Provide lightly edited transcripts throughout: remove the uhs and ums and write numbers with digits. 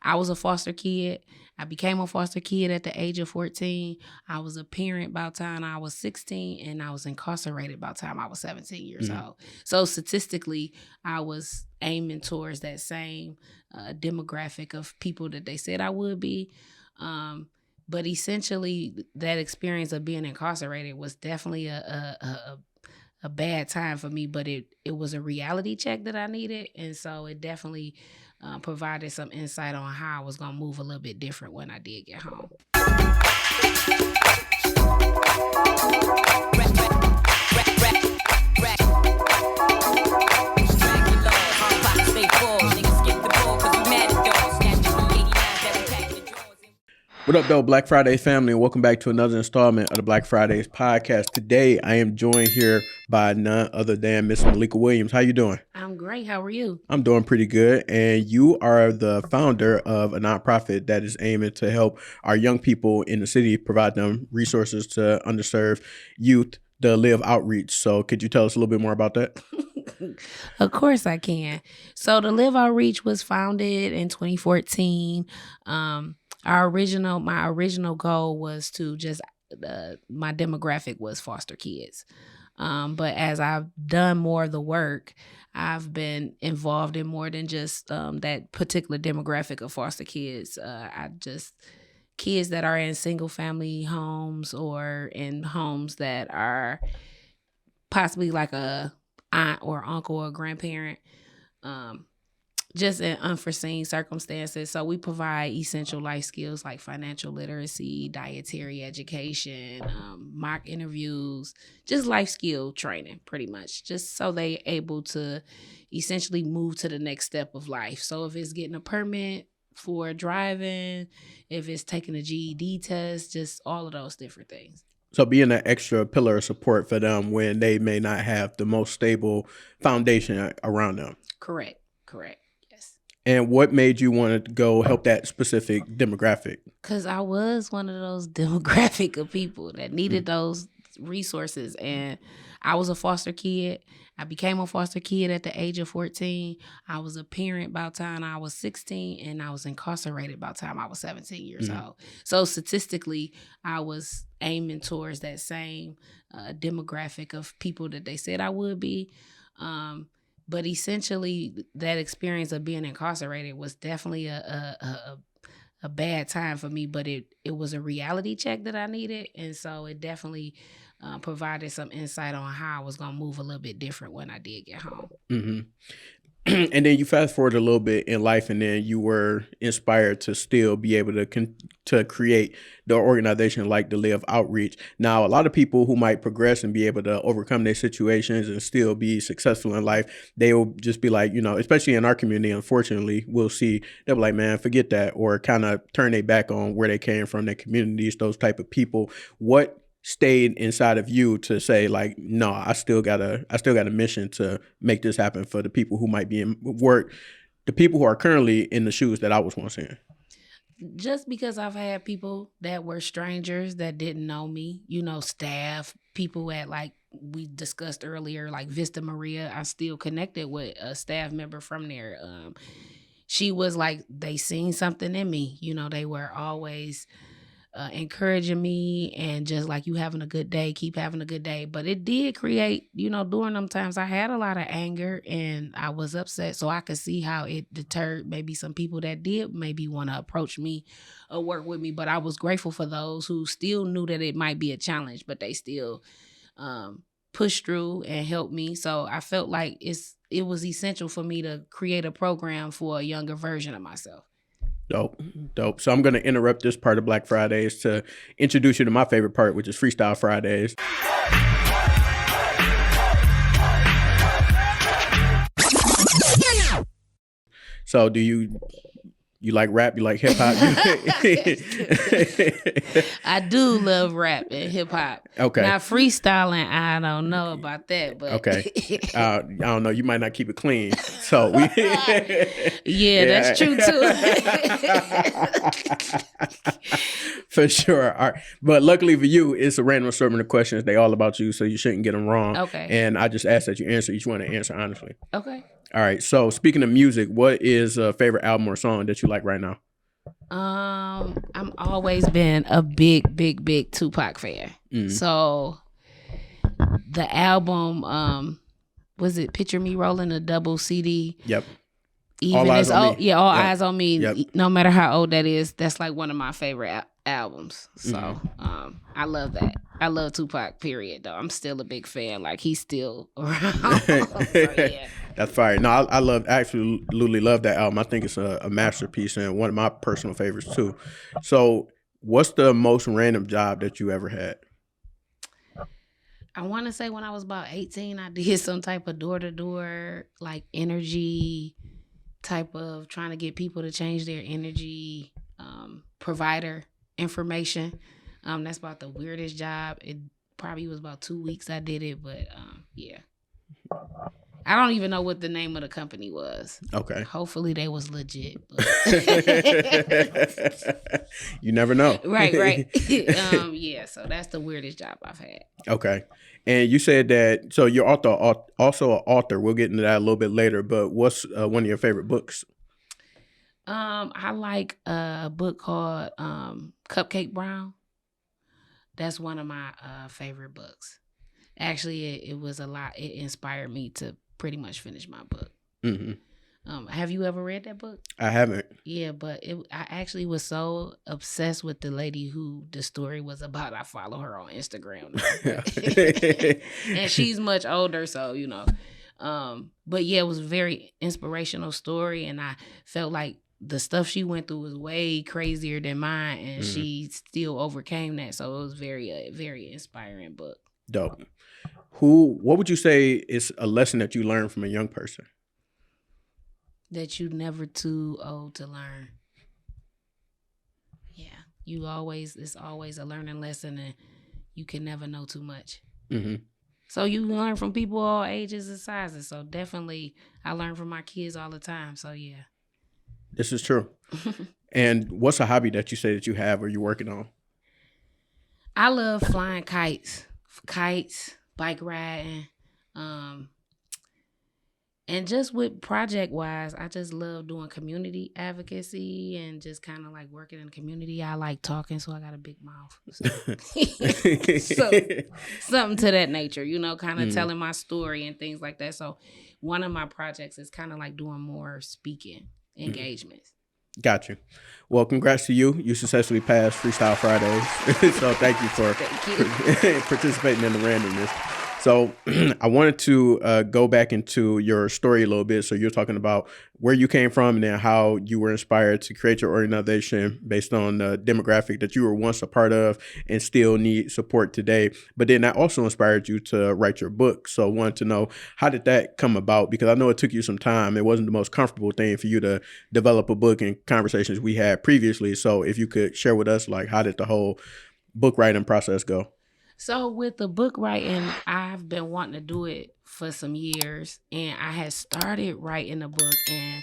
I was a foster kid. I became a foster kid at the age of 14. I was a parent by the time I was 16, and I was incarcerated by the time I was 17 years old. So statistically, I was aiming towards that same demographic of people that they said I would be. But essentially, that experience of being incarcerated was definitely a bad time for me, but it was a reality check that I needed. And so it definitely provided some insight on how I was going to move a little bit different when I did get home. What up, though, Black Friday family, and welcome back to another installment of the Black Fridays podcast. Today, I am joined here by none other than Miss Malika Williams. How you doing? I'm great. How are you? I'm doing pretty good, and you are the founder of a nonprofit that is aiming to help our young people in the city, provide them resources to underserved youth, the L.I.V.E outreach. So could you tell us a little bit more about that? Of course I can. So the L.I.V.E outreach was founded in 2014. My original goal was to just, my demographic was foster kids. But as I've done more of the work, I've been involved in more than just that particular demographic of foster kids. Kids that are in single family homes or in homes that are possibly like a aunt or uncle or grandparent. Just in unforeseen circumstances. So we provide essential life skills like financial literacy, dietary education, mock interviews, just life skill training pretty much, just so they able to essentially move to the next step of life. So if it's getting a permit for driving, if it's taking a GED test, just all of those different things. So being an extra pillar of support for them when they may not have the most stable foundation around them. Correct. And what made you want to go help that specific demographic? Because I was one of those demographic of people that needed those resources. And I was a foster kid. I became a foster kid at the age of 14. I was a parent by the time I was 16, and I was incarcerated by the time I was 17 years old. So statistically, I was aiming towards that same demographic of people that they said I would be. But essentially, that experience of being incarcerated was definitely a bad time for me, but it was a reality check that I needed. And so it definitely provided some insight on how I was going to move a little bit different when I did get home. Mm-hmm. And then you fast forward a little bit in life, and then you were inspired to still be able to create the organization like the L.I.V.E outreach. Now, a lot of people who might progress and be able to overcome their situations and still be successful in life, they will just be like, especially in our community, unfortunately, we'll see, they'll be like, man, forget that, or kind of turn their back on where they came from, their communities, those type of people. What stayed inside of you to say, like, no, I still got a mission to make this happen for the people who might be in work, the people who are currently in the shoes that I was once in? Just because I've had people that were strangers that didn't know me, staff, people at, like we discussed earlier, like Vista Maria, I still connected with a staff member from there. She was like, they seen something in me. They were always encouraging me and just like, you having a good day, keep having a good day. But it did create, during them times I had a lot of anger and I was upset. So I could see how it deterred maybe some people that did maybe want to approach me or work with me. But I was grateful for those who still knew that it might be a challenge, but they still pushed through and helped me. So I felt like it was essential for me to create a program for a younger version of myself. Dope. So I'm going to interrupt this part of Black Fridays to introduce you to my favorite part, which is Freestyle Fridays. So do you like rap? You like hip hop? I do love rap and hip hop. Okay. Now freestyling, I don't know about that, but okay. I don't know. You might not keep it clean. So yeah, that's true too. For sure. All right. But luckily for you, it's a random assortment of questions. They all about you, so you shouldn't get them wrong. Okay. And I just ask that you answer each one and answer honestly. Okay. All right. So speaking of music, what is a favorite album or song that you like right now? I'm always been a big Tupac fan. Mm. So the album, was it Picture Me Rolling a Double CD? Yep. All Even eyes it's on old, me. yeah, All Yep. Eyes on Me. Yep. No matter how old that is, that's like one of my favorite albums. So Mm-hmm. I love that. I love Tupac. Period. Though I'm still a big fan. Like he's still around. So yeah. That's fire. No, I love absolutely love that album. I think it's a masterpiece and one of my personal favorites too. So, what's the most random job that you ever had? I want to say when I was about 18, I did some type of door to door, like energy type of trying to get people to change their energy provider information. That's about the weirdest job. It probably was about 2 weeks I did it, but yeah. I don't even know what the name of the company was. Okay. Hopefully they was legit. You never know. Right. Yeah, so that's the weirdest job I've had. Okay. And you said that, so you're also an author. We'll get into that a little bit later, but what's one of your favorite books? I like a book called Cupcake Brown. That's one of my favorite books. Actually, it was a lot. It inspired me to pretty much finish my book. Mm-hmm. Have you ever read that book? I haven't. Yeah, but I actually was so obsessed with the lady who the story was about. I follow her on Instagram now. And she's much older, so you know. But yeah, it was a very inspirational story, and I felt like the stuff she went through was way crazier than mine, and she still overcame that. So it was very inspiring book. Dope. What would you say is a lesson that you learned from a young person? That you never too old to learn. Yeah, it's always a learning lesson, and you can never know too much. Mm-hmm. So you learn from people all ages and sizes. So definitely, I learn from my kids all the time. So yeah. This is true. And what's a hobby that you say that you have or you're working on? I love flying kites, bike riding, and just with project wise, I just love doing community advocacy and just kind of like working in the community. I like talking, so I got a big mouth. So something to that nature, you know, kind of telling my story and things like that. So one of my projects is kind of like doing more speaking engagements. Got you. Well, congrats to you. You successfully passed Freestyle Fridays. So thank you for participating in the randomness. So I wanted to go back into your story a little bit. So you're talking about where you came from and then how you were inspired to create your organization based on the demographic that you were once a part of and still need support today. But then that also inspired you to write your book. So I wanted to know, how did that come about? Because I know it took you some time. It wasn't the most comfortable thing for you to develop a book and conversations we had previously. So if you could share with us, like, how did the whole book writing process go? So with the book writing, I've been wanting to do it for some years, and I had started writing a book, and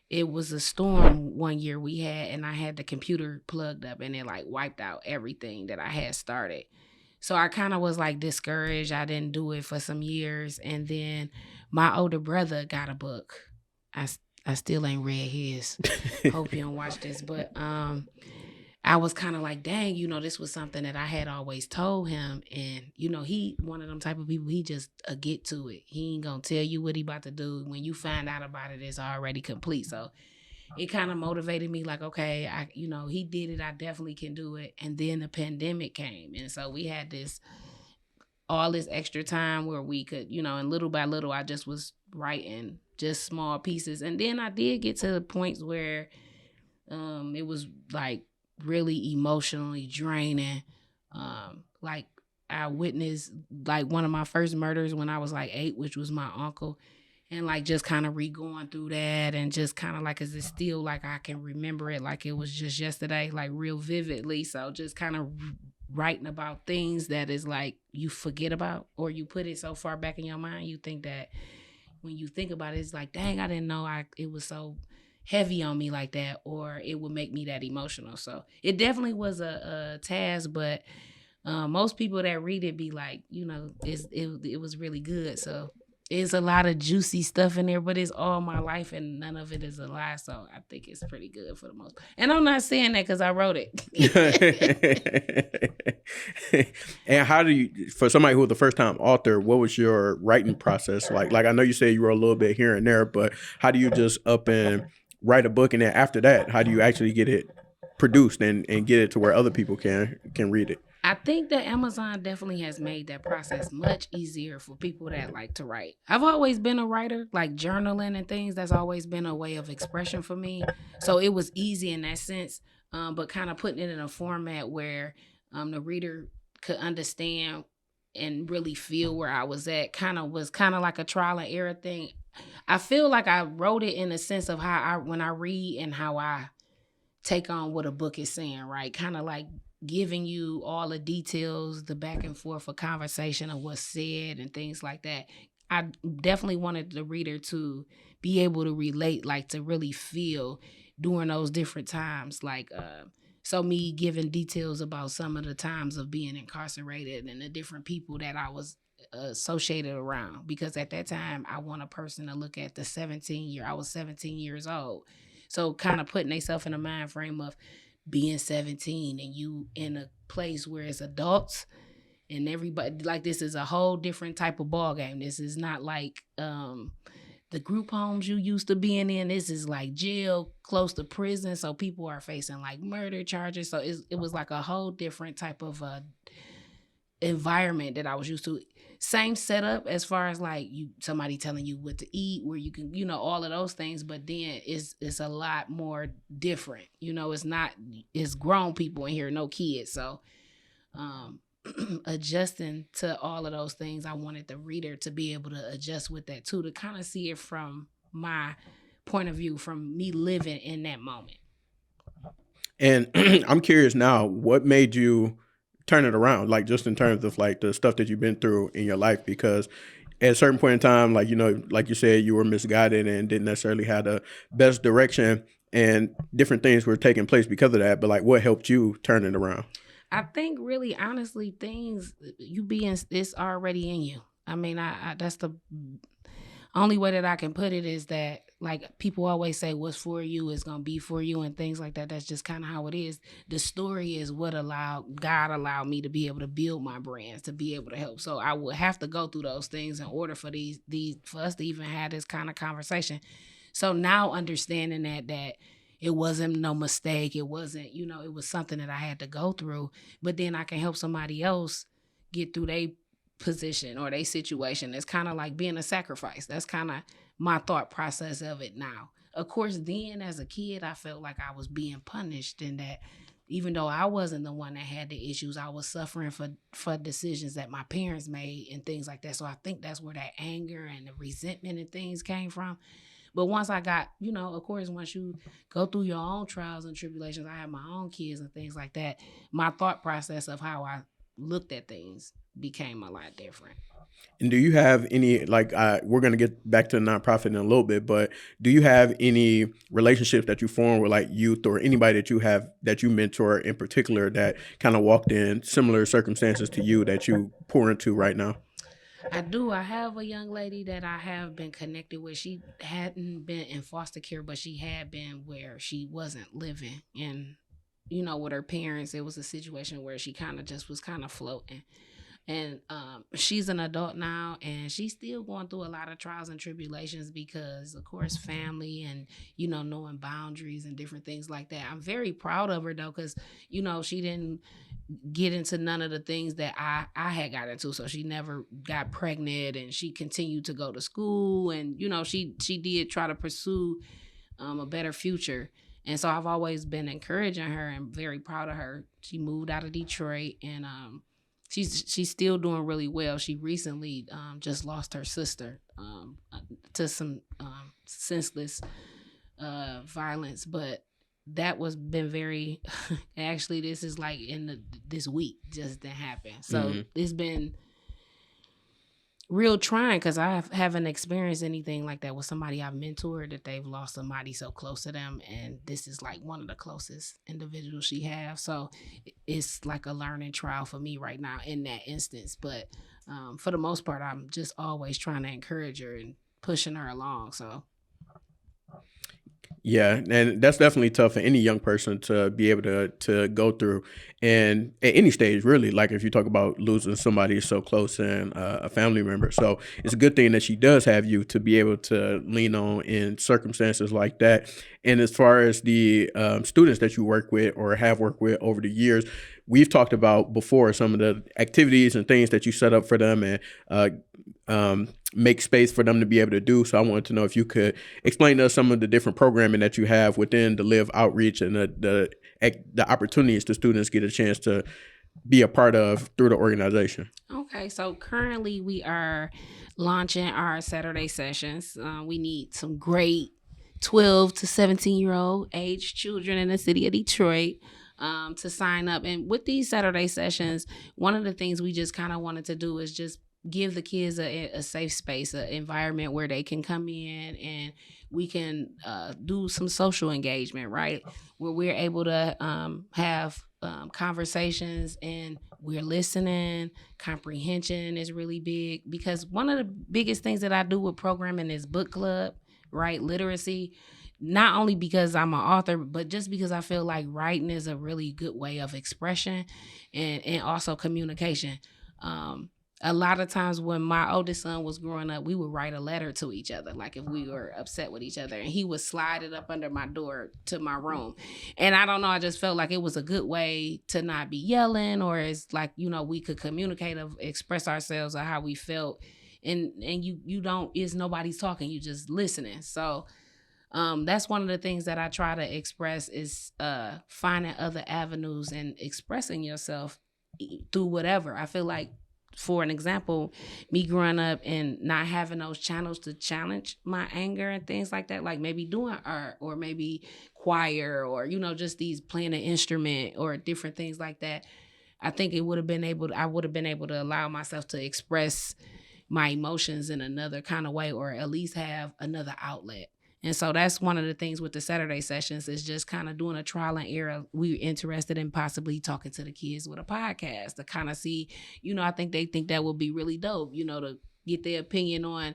it was a storm one year we had, and I had the computer plugged up, and it like wiped out everything that I had started. So I kind of was like discouraged. I didn't do it for some years, and then my older brother got a book. I still ain't read his. Hope you don't watch this, but I was kind of like, dang, you know, this was something that I had always told him. And, you know, he one of them type of people, he just get to it. He ain't going to tell you what he about to do. When you find out about it, it's already complete. So it kind of motivated me like, okay, he did it. I definitely can do it. And then the pandemic came. And so we had all this extra time where we could, and little by little, I just was writing just small pieces. And then I did get to the points where it was like, really emotionally draining. Like I witnessed like one of my first murders when I was like 8, which was my uncle, and like just kind of re-going through that and just kind of like, is it still like I can remember it like it was just yesterday, like real vividly. So just kind of writing about things that is like you forget about, or you put it so far back in your mind, you think that when you think about it, it's like, dang, I didn't know it was so heavy on me like that, or it would make me that emotional. So it definitely was a task, but most people that read it be like, it was really good. So It's a lot of juicy stuff in there, but it's all my life and none of it is a lie. So I think it's pretty good for the most part. And I'm not saying that because I wrote it. And how do you, for somebody who was the first time author, what was your writing process like? Like I know you said you wrote a little bit here and there, but how do you just up and write a book, and then after that, how do you actually get it produced and get it to where other people can read it? I think that Amazon definitely has made that process much easier for people that like to write. I've always been a writer, like journaling and things. That's always been a way of expression for me. So it was easy in that sense, but kind of putting it in a format where the reader could understand and really feel where I was at was kind of like a trial and error thing. I feel like I wrote it in a sense of when I read and how I take on what a book is saying, right? Kind of like giving you all the details, the back and forth of conversation of what's said and things like that. I definitely wanted the reader to be able to relate, like to really feel during those different times. Like, so me giving details about some of the times of being incarcerated and the different people that I was associated around. Because at that time, I want a person to look at I was 17 years old. So kind of putting themselves in a mind frame of being 17 and you in a place where it's adults and everybody, like, this is a whole different type of ball game. This is not like the group homes you used to being in. This is like jail, close to prison. So people are facing like murder charges. So it was like a whole different type of environment that I was used to. Same setup as far as like somebody telling you what to eat, where you can, all of those things, but then it's a lot more different. It's grown people in here, no kids. So adjusting to all of those things, I wanted the reader to be able to adjust with that too, to kind of see it from my point of view, from me living in that moment. And I'm curious now, what made you turn it around, like just in terms of like the stuff that you've been through in your life? Because at a certain point in time, like, like you said, you were misguided and didn't necessarily have the best direction, and different things were taking place because of that. But like, what helped you turn it around? I think really, honestly, things it's already in you. I mean, I that's the only way that I can put it, is that, like, people always say what's for you is going to be for you and things like that. That's just kind of how it is. The story is what God allowed me to be able to build my brands, to be able to help. So I would have to go through those things in order for for us to even have this kind of conversation. So now understanding that it wasn't no mistake. It wasn't, it was something that I had to go through, but then I can help somebody else get through their position or their situation. It's kind of like being a sacrifice. That's kind of my thought process of it now. Of course, then as a kid, I felt like I was being punished, and that even though I wasn't the one that had the issues, I was suffering for decisions that my parents made and things like that. So I think that's where that anger and the resentment and things came from. But once I got, of course, once you go through your own trials and tribulations, I have my own kids and things like that, my thought process of how I looked at things became a lot different. And do you have any, like, we're going to get back to the nonprofit in a little bit, but do you have any relationships that you form with like youth or anybody that you mentor in particular that kind of walked in similar circumstances to you that you pour into right now? I do. I have a young lady that I have been connected with. She hadn't been in foster care, but she had been where she wasn't living. And, with her parents, it was a situation where she kind of just was kind of floating. And she's an adult now, and she's still going through a lot of trials and tribulations because, of course, family and, knowing boundaries and different things like that. I'm very proud of her, though, because, she didn't get into none of the things that I had got into. So she never got pregnant, and she continued to go to school, and, she did try to pursue a better future. And so I've always been encouraging her and very proud of her. She moved out of Detroit, and she's still doing really well. She recently just lost her sister to some senseless violence, but that was been very actually, this is like this week just didn't happen. So It's been real trying because I haven't experienced anything like that with somebody I've mentored, that they've lost somebody so close to them, and this is like one of the closest individuals she has. So it's like a learning trial for me right now in that instance. But For the most part, I'm just always trying to encourage her and pushing her along. So Yeah, and that's definitely tough for any young person to be able to go through, and at any stage, really. Like if you talk about losing somebody so close and a family member, so it's a good thing that she does have you to be able to lean on in circumstances like that. And as far as the students that you work with or have worked with over the years, we've talked about before some of the activities and things that you set up for them and make space for them to be able to do. So I wanted to know if you could explain to us some of the different programming that you have within the Live Outreach and the opportunities the students get a chance to be a part of through the organization. okay, so currently we are launching our Saturday sessions. We need some great 12 to 17-year-old age children in the city of Detroit to sign up. And with these Saturday sessions, one of the things we just kind of wanted to do is just give the kids a safe space, an environment where they can come in and we can do some social engagement, right? Where we're able to have conversations and we're listening. Comprehension is really big because one of the biggest things that I do with programming is book club, right? Literacy. Not only because I'm an author, but just because I feel like writing is a really good way of expression and also communication. A lot of times when my oldest son was growing up, we would write a letter to each other, like if we were upset with each other, and he would slide it up under my door to my room. And I don't know, I just felt like it was a good way to not be yelling, or it's like, we could communicate, express ourselves or how we felt. And you don't, it's nobody's talking, you just listening. So that's one of the things that I try to express is finding other avenues and expressing yourself through whatever. I feel like, for an example, me growing up and not having those channels to challenge my anger and things like that, like maybe doing art or maybe choir or, just these playing an instrument or different things like that. I think I would have been able to allow myself to express my emotions in another kind of way, or at least have another outlet. And so that's one of the things with the Saturday sessions is just kind of doing a trial and error. We're interested in possibly talking to the kids with a podcast to kind of see, I think they think that would be really dope, to get their opinion on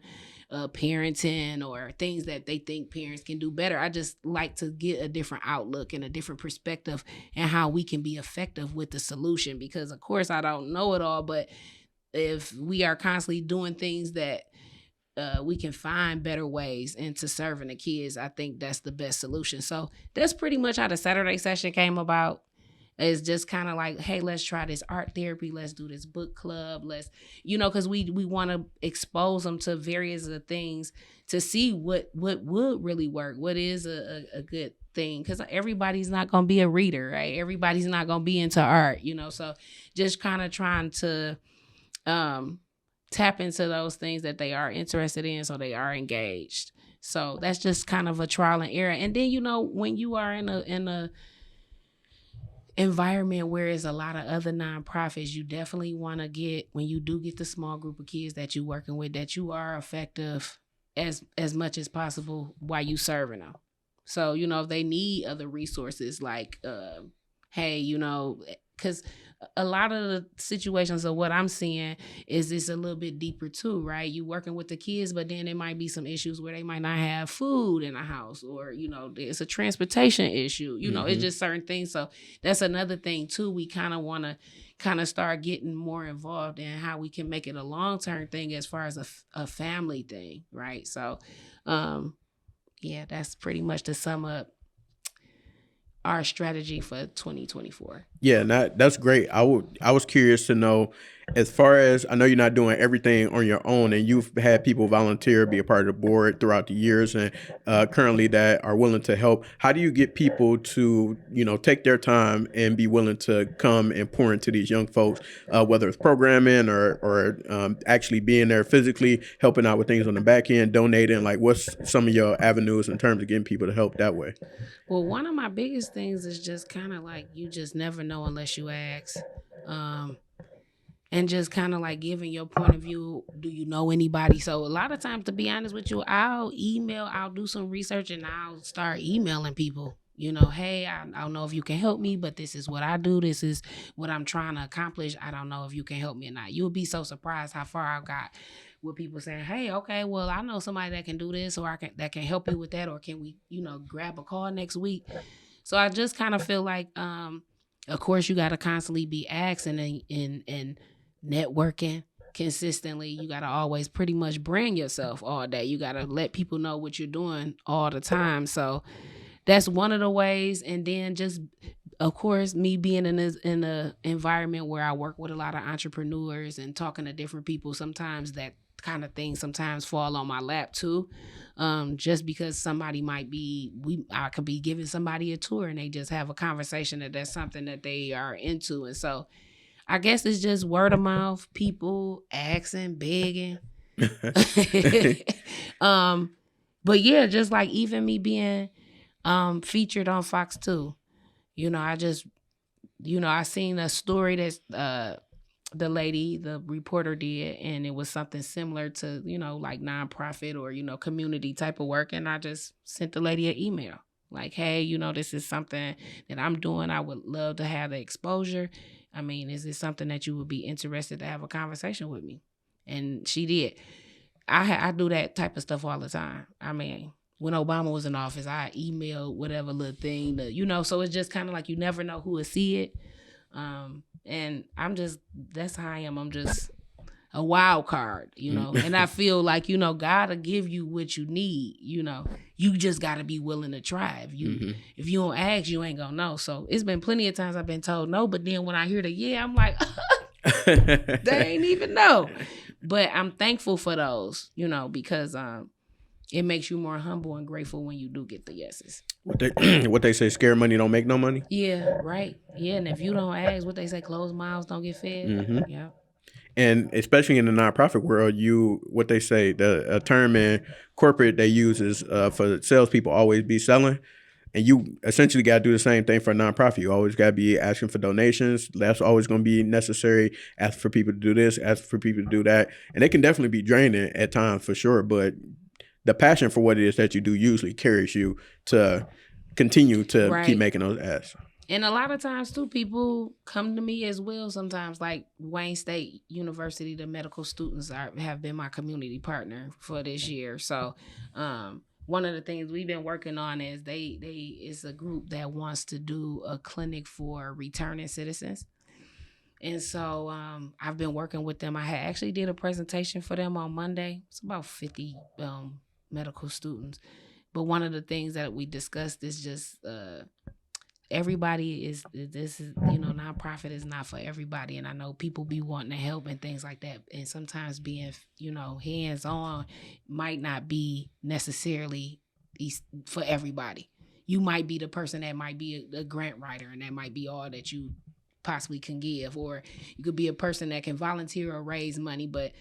parenting or things that they think parents can do better. I just like to get a different outlook and a different perspective and how we can be effective with the solution. Because, of course, I don't know it all, but if we are constantly doing things that we can find better ways into serving the kids, I think that's the best solution. So that's pretty much how the Saturday session came about. It's just kind of like, hey, let's try this art therapy. Let's do this book club. Let's, because we want to expose them to various of things to see what would really work. What is a good thing? Because everybody's not going to be a reader, right? Everybody's not going to be into art, So just kind of trying to tap into those things that they are interested in so they are engaged. So that's just kind of a trial and error. And then, when you are in a environment where there's a lot of other nonprofits, you definitely want to get, when you do get the small group of kids that you're working with, that you are effective as much as possible while you serving them. So, if they need other resources like, hey, because a lot of the situations of what I'm seeing is it's a little bit deeper too, right? You working with the kids, but then there might be some issues where they might not have food in the house, or, it's a transportation issue, it's just certain things. So that's another thing too. We kind of want to kind of start getting more involved in how we can make it a long-term thing as far as a family thing, right? So, yeah, that's pretty much to sum up our strategy for 2024. Yeah, and that's great. I was curious to know, as far as, I know you're not doing everything on your own, and you've had people volunteer, be a part of the board throughout the years, and currently that are willing to help. How do you get people to, take their time and be willing to come and pour into these young folks, whether it's programming or actually being there physically, helping out with things on the back end, donating? Like, what's some of your avenues in terms of getting people to help that way? Well, one of my biggest things is just kind of like, you just never know unless you ask. And just kind of like giving your point of view. Do you know anybody? So a lot of times, to be honest with you, I'll do some research and I'll start emailing people, hey, I don't know if you can help me, but this is what I do. This is what I'm trying to accomplish. I don't know if you can help me or not. You'll be so surprised how far I've got with people saying, hey, okay, well, I know somebody that can do this, or that can help you with that, or can we, grab a call next week? So I just kind of feel like, of course, you got to constantly be asking and networking consistently. You got to always pretty much brand yourself all day. You got to let people know what you're doing all the time. So that's one of the ways. And then just, of course, me being in a environment where I work with a lot of entrepreneurs and talking to different people, sometimes that kind of thing sometimes fall on my lap too. Just because somebody I could be giving somebody a tour and they just have a conversation that's something that they are into. And so I guess it's just word of mouth, people asking, begging. But yeah, just like even me being featured on Fox 2. I seen a story that the reporter did, and it was something similar to, like nonprofit or, community type of work. And I just sent the lady an email like, hey, this is something that I'm doing. I would love to have the exposure. I mean, is this something that you would be interested to have a conversation with me? And she did. I do that type of stuff all the time. I mean, when Obama was in office, I emailed whatever little thing so it's just kind of like you never know who will see it. And that's how I am. I'm just a wild card, and I feel like, God will give you what you need, you just got to be willing to try. If you don't ask, you ain't gonna know. So it's been plenty of times I've been told no, but then when I hear the yeah, I'm like, they ain't even know. But I'm thankful for those, because it makes you more humble and grateful when you do get the yeses. What they say, scared money don't make no money? Yeah, right. Yeah, and if you don't ask, what they say, closed mouths don't get fed. Mm-hmm. Yeah. And especially in the nonprofit world, what they say, a term in corporate they use is for salespeople always be selling. And you essentially got to do the same thing for a nonprofit. You always got to be asking for donations. That's always going to be necessary. Ask for people to do this, ask for people to do that. And it can definitely be draining at times for sure. But the passion for what it is that you do usually carries you to continue to keep making those asks. And a lot of times, too, people come to me as well sometimes, like Wayne State University, the medical students have been my community partner for this year. So one of the things we've been working on is it's a group that wants to do a clinic for returning citizens. And so I've been working with them. I had actually did a presentation for them on Monday. It's about 50 medical students. But one of the things that we discussed is just everybody nonprofit is not for everybody. And I know people be wanting to help and things like that. And sometimes being, hands-on might not be necessarily for everybody. You might be the person that might be a grant writer, and that might be all that you possibly can give. Or you could be a person that can volunteer or raise money. But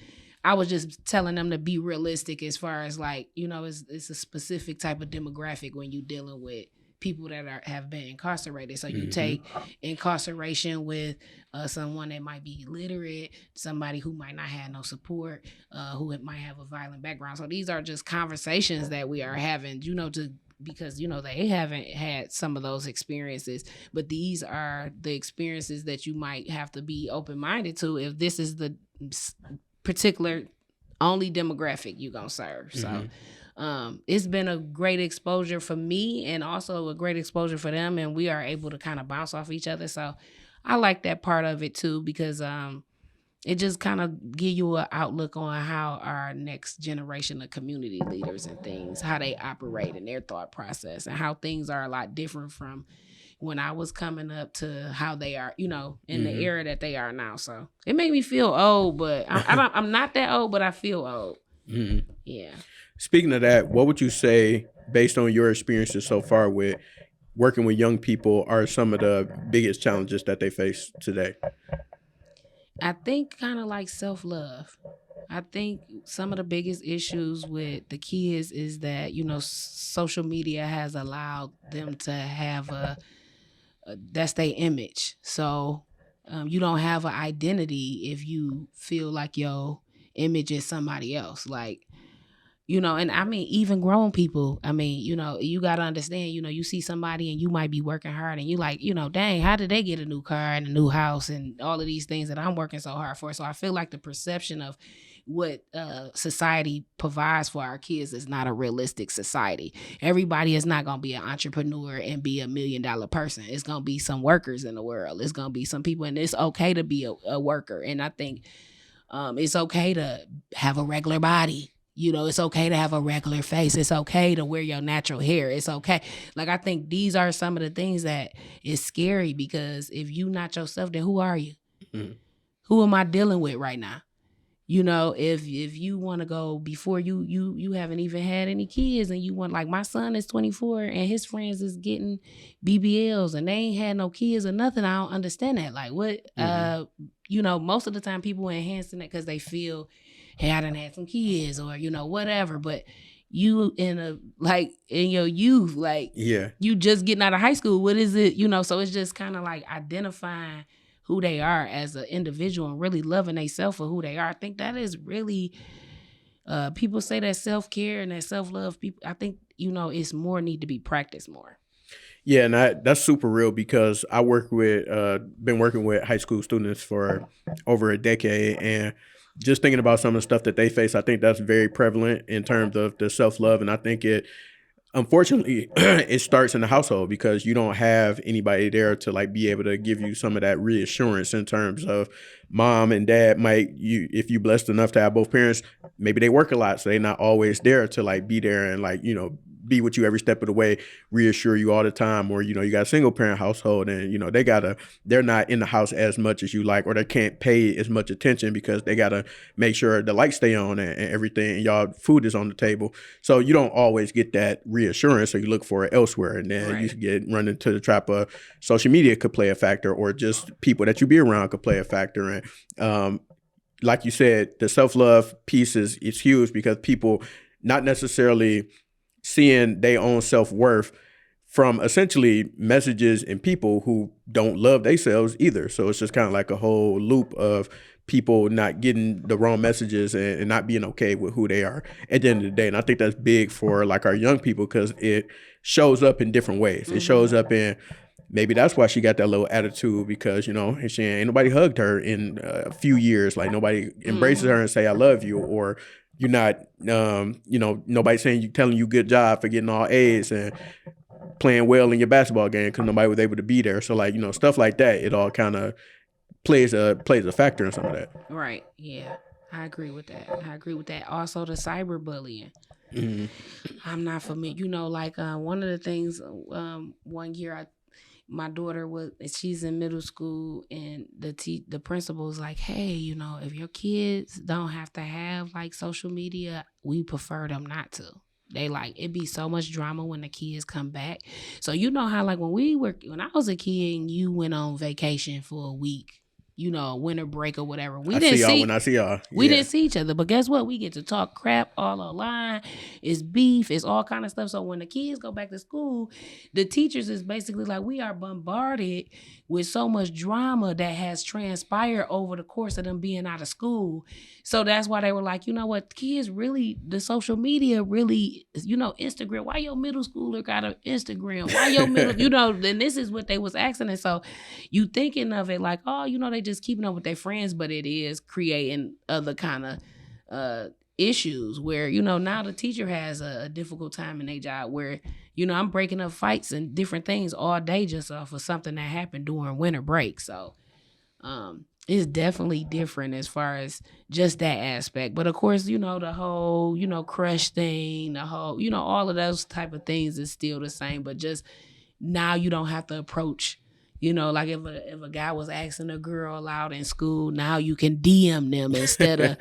I was just telling them to be realistic as far as like, it's a specific type of demographic when you're dealing with people that have been incarcerated. So you take incarceration with someone that might be illiterate, somebody who might not have no support, who might have a violent background. So these are just conversations that we are having, because they haven't had some of those experiences, but these are the experiences that you might have to be open-minded to if this is the particular only demographic you're gonna serve. So it's been a great exposure for me and also a great exposure for them, and we are able to kind of bounce off each other. So I like that part of it too, because it just kind of give you an outlook on how our next generation of community leaders and things, how they operate and their thought process, and how things are a lot different from when I was coming up to how they are, in the era that they are now. So it made me feel old, but I'm not that old, but I feel old. Yeah. Speaking of that, what would you say, based on your experiences so far with working with young people, are some of the biggest challenges that they face today? I think kind of like self-love. I think some of the biggest issues with the kids is that, social media has allowed them to have that's their image. So you don't have an identity if you feel like your image is somebody else. Like, And I mean, even grown people, I mean, you got to understand, you see somebody and you might be working hard and you like, dang, how did they get a new car and a new house and all of these things that I'm working so hard for? So I feel like the perception of what society provides for our kids is not a realistic society. Everybody is not going to be an entrepreneur and be $1 million person. It's going to be some workers in the world. It's going to be some people, and it's okay to be a worker. And I think it's okay to have a regular body. It's okay to have a regular face. It's okay to wear your natural hair. It's okay. Like, I think these are some of the things that is scary, because if you not yourself, then who are you? Mm-hmm. Who am I dealing with right now? If you want to go before you haven't even had any kids, and you want, like, my son is 24 and his friends is getting BBLs and they ain't had no kids or nothing. I don't understand that. Like, what, most of the time people are enhancing it because they feel, hey, I done had some kids or, whatever. But you in your youth, like, you just getting out of high school. What is it? So it's just kind of like identifying who they are as an individual and really loving themselves for who they are. I think that is really, people say that self-care and that self-love, people, I think, it's more need to be practiced more. Yeah, and that's super real, because I been working with high school students for over a decade, and just thinking about some of the stuff that they face, I think that's very prevalent in terms of the self-love. And I think unfortunately, it starts in the household, because you don't have anybody there to, like, be able to give you some of that reassurance in terms of mom and dad if you blessed enough to have both parents, maybe they work a lot, so they're not always there to, like, be there and, like, be with you every step of the way, reassure you all the time. Or, you got a single parent household and, they're not in the house as much as you like, or they can't pay as much attention because they got to make sure the lights stay on and everything, and y'all food is on the table. So you don't always get that reassurance. So you look for it elsewhere, and then you get run into the trap of social media could play a factor, or just people that you be around could play a factor. And like you said, the self-love piece is huge, because people not necessarily seeing their own self-worth from essentially messages and people who don't love themselves either. So it's just kind of like a whole loop of people not getting the wrong messages and not being okay with who they are at the end of the day. And I think that's big for, like, our young people, because it shows up in different ways. Mm-hmm. It shows up in, maybe that's why she got that little attitude, because, she ain't nobody hugged her in a few years. Like, nobody embraces her and say, I love you, or you're not, nobody telling you good job for getting all A's and playing well in your basketball game because nobody was able to be there. So, like, stuff like that, it all kind of plays a factor in some of that. Right. Yeah. I agree with that. Also, the cyberbullying. Mm-hmm. I'm not familiar. One of the things, one year my daughter she's in middle school, and the principal was like, hey, if your kids don't have to have, like, social media, we prefer them not to. They like, it'd be so much drama when the kids come back. So how, like, when I was a kid and you went on vacation for a week, winter break or whatever. I see y'all. We didn't see each other, but guess what? We get to talk crap all online. It's beef. It's all kind of stuff. So when the kids go back to school, the teachers is basically like, we are bombarded with so much drama that has transpired over the course of them being out of school. So that's why they were like, you know what? Kids really, the social media really, Instagram. Why your middle schooler got an Instagram? Why your middle, then this is what they was asking. And so you thinking of it like, oh, they just keeping up with their friends, but it is creating other kind of issues where, now the teacher has a difficult time in their job where, I'm breaking up fights and different things all day just off of something that happened during winter break. So it's definitely different as far as just that aspect. But of course, the whole, crush thing, the whole, all of those type of things is still the same, but just now you don't have to approach. Like if a guy was asking a girl out in school, now you can DM them instead of,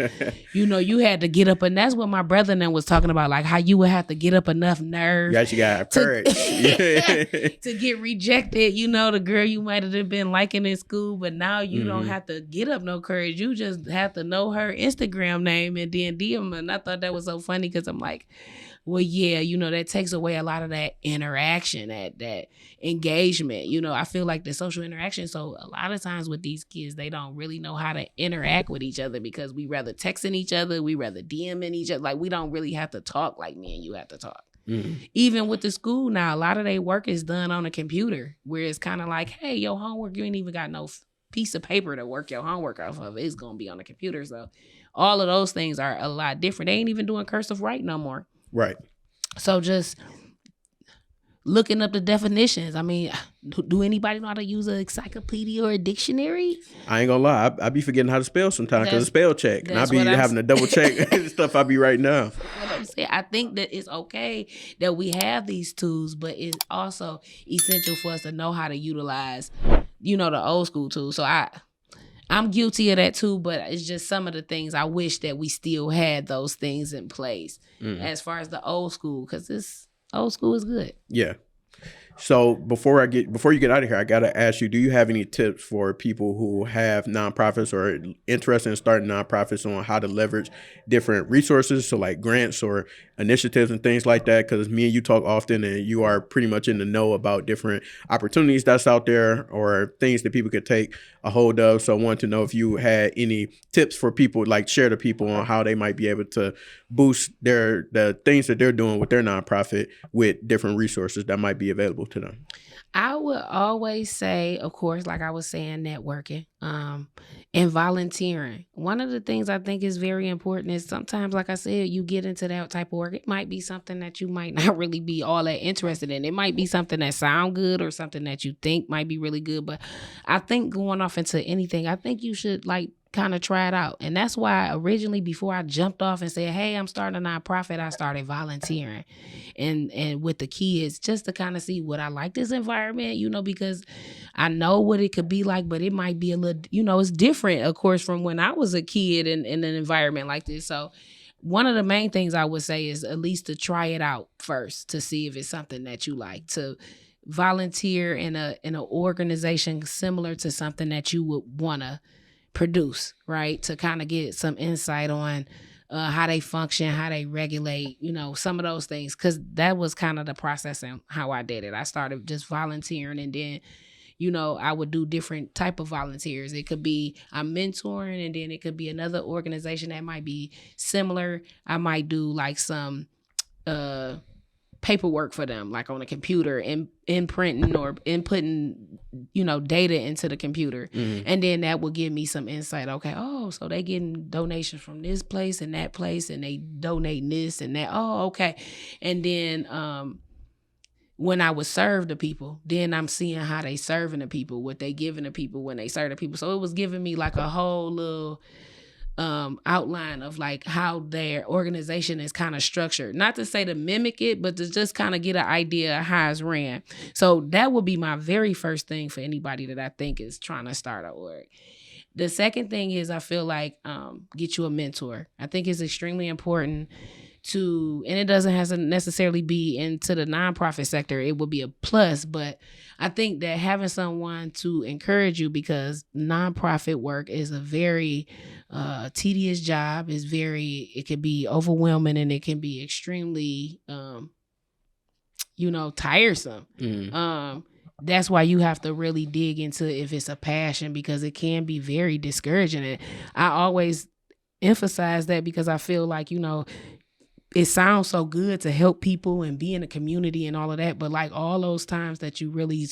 you had to get up. And that's what my brother and them was talking about, like how you would have to get up enough nerve. You actually got courage. To get rejected. The girl you might have been liking in school, but now you don't have to get up no courage. You just have to know her Instagram name and then DM. And I thought that was so funny because I'm like, well, yeah, that takes away a lot of that interaction, that engagement. I feel like the social interaction. So a lot of times with these kids, they don't really know how to interact with each other because we rather texting each other, we rather DMing each other. Like, we don't really have to talk like me and you have to talk. Even with the school now, a lot of their work is done on a computer, where it's kind of like, hey, your homework, you ain't even got no piece of paper to work your homework off of. It's going to be on the computer. So all of those things are a lot different. They ain't even doing cursive write no more. Right. So just looking up the definitions. I mean, do anybody know how to use an encyclopedia or a dictionary? I ain't gonna lie, I be forgetting how to spell sometimes because of spell check, and I be having to double check stuff I be writing down. I think that it's okay that we have these tools, but it's also essential for us to know how to utilize, the old school tools. So I'm guilty of that too, but it's just some of the things I wish that we still had those things in place as far as the old school, because this old school is good. Yeah. So before you get out of here, I gotta ask you: do you have any tips for people who have nonprofits or interested in starting nonprofits on how to leverage different resources, so like grants or initiatives and things like that? Because me and you talk often, and you are pretty much in the know about different opportunities that's out there or things that people could take a hold of. So I wanted to know if you had any tips for people, like share to people on how they might be able to boost the things that they're doing with their nonprofit with different resources that might be available to them. I would always say, of course, like I was saying, networking and volunteering. One of the things I think is very important is sometimes, like I said, you get into that type of work. It might be something that you might not really be all that interested in. It might be something that sound good or something that you think might be really good. But I think going off into anything, I think you should kind of try it out. And that's why originally, before I jumped off and said, hey, I'm starting a nonprofit, I started volunteering and with the kids, just to kind of see what I like this environment, because I know what it could be like, but it might be a little, it's different, of course, from when I was a kid in an environment like this. So one of the main things I would say is at least to try it out first to see if it's something that you like, to volunteer in an organization similar to something that you would want to produce, right? To kind of get some insight on how they function, how they regulate, some of those things. Because that was kind of the process and how I did it. I started just volunteering, and then, I would do different type of volunteers. It could be I'm mentoring, and then it could be another organization that might be similar. I might do like some paperwork for them, like on a computer, and imprinting or inputting, data into the computer. And then that will give me some insight. Okay, so they getting donations from this place and that place, and they donating this and that. Oh, okay. And then when I would serve the people, then I'm seeing how they serving the people, what they giving the people when they serve the people. So it was giving me like a whole little outline of like how their organization is kind of structured. Not to say to mimic it, but to just kind of get an idea of how it's ran. So that would be my very first thing for anybody that I think is trying to start an org. The second thing is I feel like get you a mentor. I think it's extremely important and it doesn't have to necessarily be into the nonprofit sector. It would be a plus, but I think that having someone to encourage you, because nonprofit work is a very tedious job. It can be overwhelming, and it can be extremely, tiresome. That's why you have to really dig into if it's a passion, because it can be very discouraging. And I always emphasize that because I feel like, it sounds so good to help people and be in a community and all of that. But like all those times that you really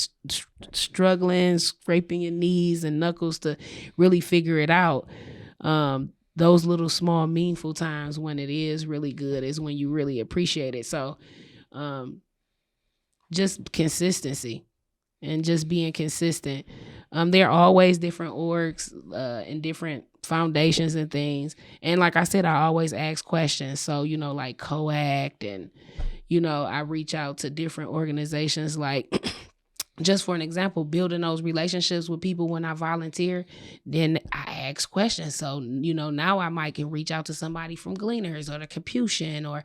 struggling, scraping your knees and knuckles to really figure it out, those little small meaningful times when it is really good is when you really appreciate it. So just consistency and just being consistent. There are always different orgs and different foundations and things. And like I said, I always ask questions. So, like COACT, and, I reach out to different organizations, like just for an example, building those relationships with people when I volunteer, then I ask questions. So, now I might can reach out to somebody from Gleaners or the Capuchin or,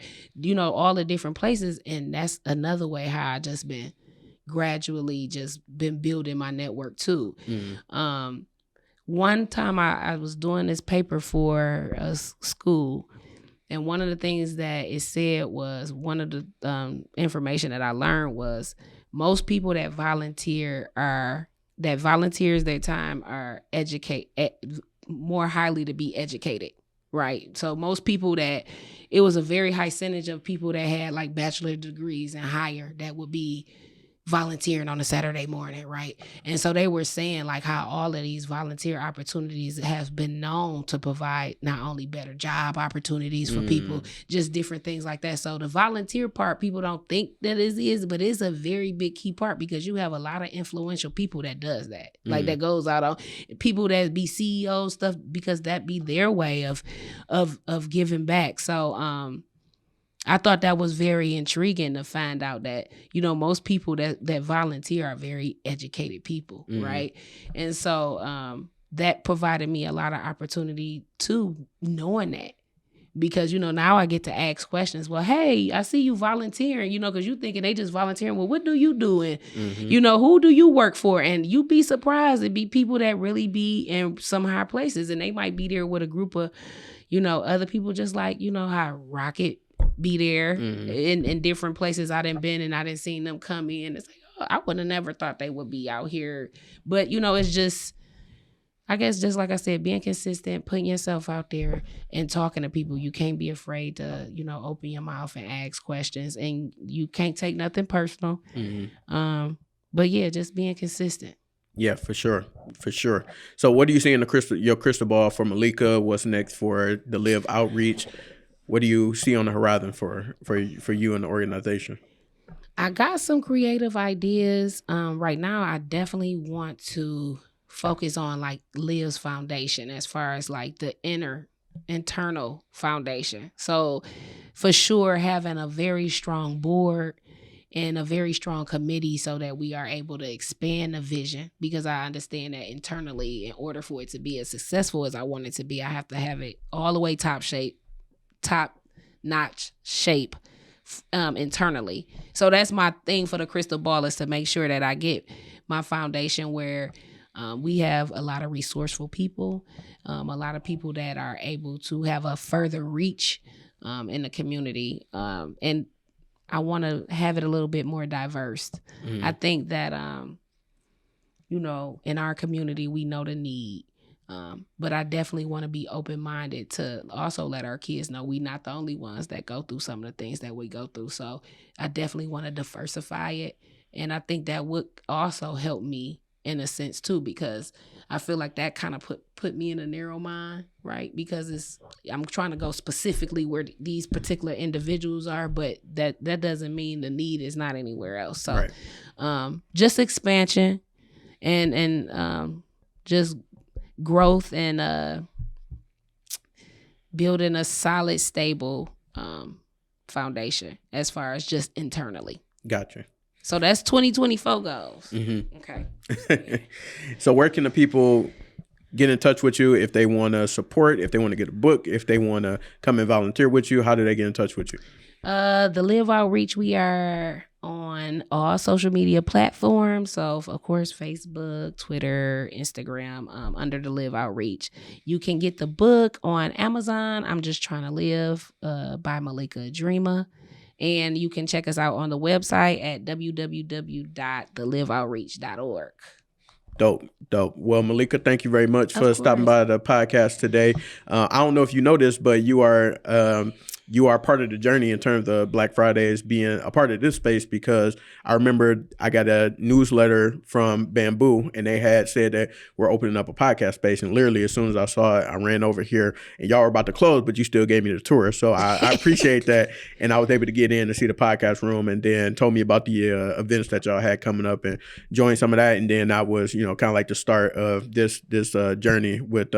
all the different places. And that's another way how I just been gradually just been building my network too. One time I was doing this paper for a school, And one of the things that it said was, one of the information that I learned was, most people that volunteers their time are more highly to be educated, right? So most people it was a very high percentage of people that had like bachelor degrees and higher that would be volunteering on a Saturday morning, right? And so they were saying like how all of these volunteer opportunities have been known to provide not only better job opportunities for people, just different things like that. So the volunteer part, people don't think that it is, but it's a very big key part, because you have a lot of influential people that does that, like that goes out on people that be CEOs stuff, because that be their way of giving back. So I thought that was very intriguing to find out that, most people that volunteer are very educated people, right? And so that provided me a lot of opportunity to knowing that, because, now I get to ask questions. Well, hey, I see you volunteering, because you thinking they just volunteering. Well, what do you do? And, who do you work for? And you be surprised. It be people that really be in some high places, and they might be there with a group of, other people, just like, how Rocket be there in different places I done been, and I done seen them come in. It's like, oh, I would have never thought they would be out here. But, it's just, I guess, just like I said, being consistent, putting yourself out there and talking to people. You can't be afraid to, open your mouth and ask questions, and you can't take nothing personal. But yeah, just being consistent. Yeah, for sure. So what do you see in your crystal ball for Malika? What's next for the L.I.V.E outreach? What do you see on the horizon for you and the organization? I got some creative ideas. Right now, I definitely want to focus on like L.I.V.E's foundation, as far as like the internal foundation. So for sure, having a very strong board and a very strong committee, so that we are able to expand the vision, because I understand that internally, in order for it to be as successful as I want it to be, I have to have it all the way top-notch shape internally. So that's my thing for the crystal ball, is to make sure that I get my foundation where we have a lot of resourceful people, a lot of people that are able to have a further reach in the community. And I want to have it a little bit more diverse. I think that, in our community, we know the need. But I definitely want to be open-minded to also let our kids know we not the only ones that go through some of the things that we go through. So I definitely want to diversify it. And I think that would also help me in a sense too, because I feel like that kind of put me in a narrow mind, right? Because I'm trying to go specifically where these particular individuals are, but that doesn't mean the need is not anywhere else. So just expansion and just growth and building a solid, stable foundation as far as just internally. Gotcha. So that's 2024 goals. Okay. So where can the people get in touch with you if they want to support, if they want to get a book, if they want to come and volunteer with you? How do they get in touch with you? The L.I.V.E outreach, we are on all social media platforms. So, of course, Facebook, Twitter, Instagram, under the L.I.V.E outreach. You can get the book on Amazon, I'm Just Trying to Live, by Malika Dreamer. And you can check us out on the website at www.theliveoutreach.org. Dope. Well, Malika, thank you very much for stopping by the podcast today. I don't know if you know this, but you are part of the journey in terms of Black Fridays being a part of this space, because I remember I got a newsletter from Bamboo and they had said that we're opening up a podcast space. And literally as soon as I saw it, I ran over here and y'all were about to close, but you still gave me the tour. So I appreciate that. And I was able to get in to see the podcast room, and then told me about the events that y'all had coming up and join some of that. And then that was, kind of like the start of this journey with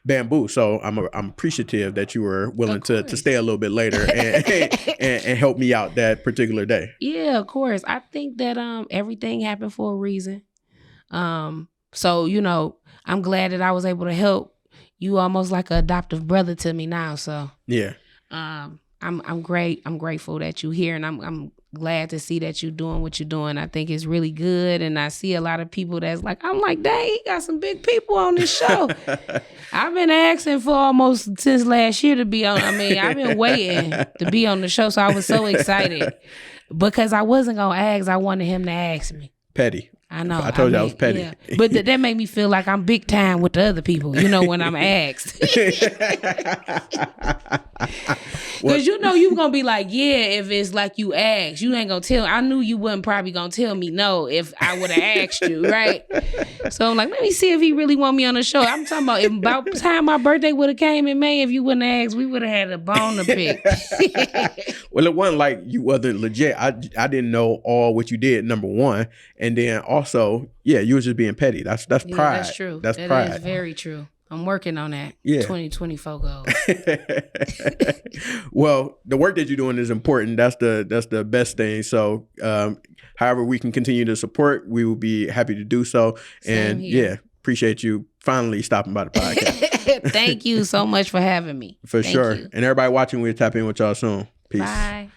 Bamboo. So I'm appreciative that you were willing to stay a little bit later and help me out that particular day. Yeah, of course. I think that everything happened for a reason. So I'm glad that I was able to help. You almost like an adoptive brother to me now. So yeah. I'm great. I'm grateful that you're here, and glad to see that you're doing what you're doing. I think it's really good. And I see a lot of people that's like, I'm like, dang, he got some big people on this show. I've been asking for almost since last year to be on. I mean, I've been waiting to be on the show. So I was so excited because I wasn't going to ask. I wanted him to ask me. Petty. I know. I told you I was petty. Yeah. But that made me feel like I'm big time with the other people, when I'm asked. Because you going to be like, yeah, if it's like you asked, you ain't going to tell. I knew you wasn't probably going to tell me no if I would have asked you, right? So I'm like, let me see if he really want me on the show. I'm talking about if about the time my birthday would have came in May, if you wouldn't have asked, we would have had a bone to pick. Well, it wasn't like you wasn't legit. I didn't know all what you did, number one. And then also, yeah, you was just being petty. That's pride. That's true. That's that pride. That is very true. I'm working on that. Yeah. 2024 goals. Well, the work that you're doing is important. That's the best thing. So, however we can continue to support, we will be happy to do so. Same here. Yeah, appreciate you finally stopping by the podcast. Thank you so much for having me. For Thank sure. you. And everybody watching, we'll tap in with y'all soon. Peace. Bye.